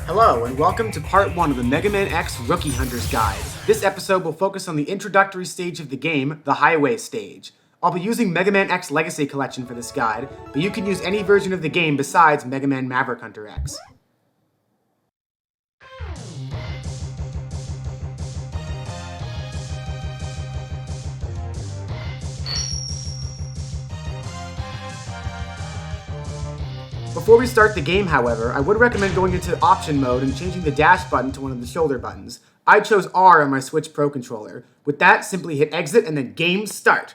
Hello, and welcome to part 1 of the Mega Man X Rookie Hunter's Guide. This episode will focus on the introductory stage of the game, the Highway Stage. I'll be using Mega Man X Legacy Collection for this guide, but you can use any version of the game besides Mega Man Maverick Hunter X. Before we start the game, however, I would recommend going into option mode and changing the dash button to one of the shoulder buttons. I chose R on my Switch Pro controller. With that, simply hit exit and then game start.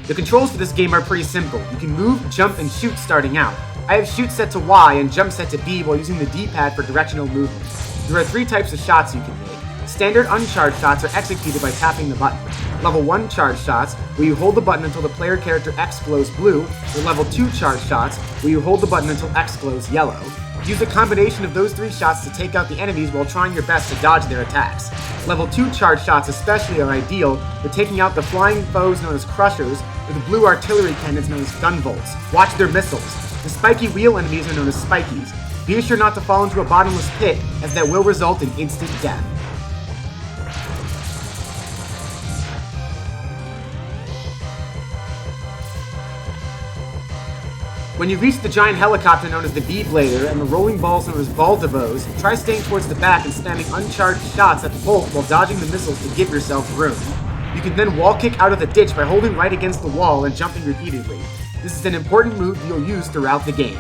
The controls for this game are pretty simple. You can move, jump, and shoot starting out. I have shoot set to Y and jump set to B while using the D-pad for directional movement. There are 3 types of shots you can make. Standard uncharged shots are executed by tapping the button. Level 1 charged shots, where you hold the button until the player character X glows blue, or Level 2 charged shots, where you hold the button until X glows yellow. Use a combination of those 3 shots to take out the enemies while trying your best to dodge their attacks. Level 2 charged shots especially are ideal for taking out the flying foes known as Crushers, or the blue artillery cannons known as Gunvolts. Watch their missiles. The spiky wheel enemies are known as Spikies. Be sure not to fall into a bottomless pit, as that will result in instant death. When you reach the giant helicopter known as the V-Blader and the rolling balls known as Baldivos, try staying towards the back and spamming uncharged shots at Bolt while dodging the missiles to give yourself room. You can then wall kick out of the ditch by holding right against the wall and jumping repeatedly. This is an important move you'll use throughout the game.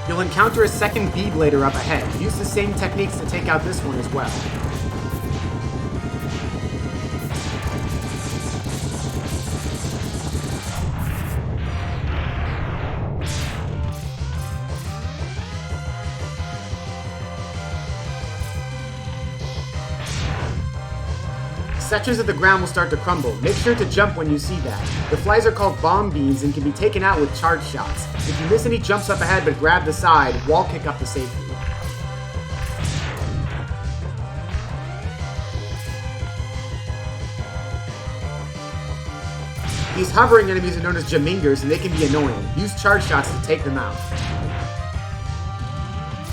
You'll encounter a second V-Blader up ahead. Use the same techniques to take out this one as well. Sections of the ground will start to crumble. Make sure to jump when you see that. The flies are called bomb beans and can be taken out with charge shots. If you miss any jumps up ahead but grab the side, wall kick up to safety. These hovering enemies are known as Jamingers and they can be annoying. Use charge shots to take them out.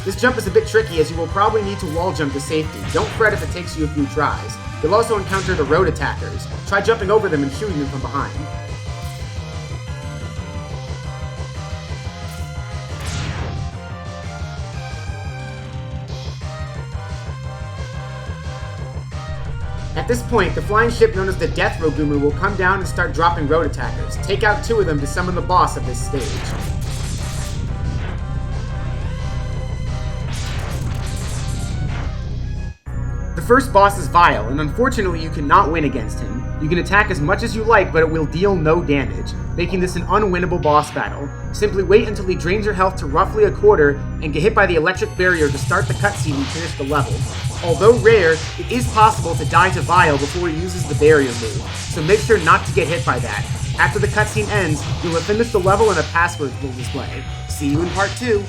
This jump is a bit tricky as you will probably need to wall jump to safety. Don't fret if it takes you a few tries. You'll also encounter the road attackers. Try jumping over them and shooting them from behind. At this point, the flying ship known as the Death Roguma will come down and start dropping road attackers. Take out 2 of them to summon the boss of this stage. The first boss is Vile, and unfortunately you cannot win against him. You can attack as much as you like, but it will deal no damage, making this an unwinnable boss battle. Simply wait until he drains your health to roughly a quarter, and get hit by the electric barrier to start the cutscene and finish the level. Although rare, it is possible to die to Vile before he uses the barrier move, so make sure not to get hit by that. After the cutscene ends, you will have finished the level and a password will display. See you in part 2!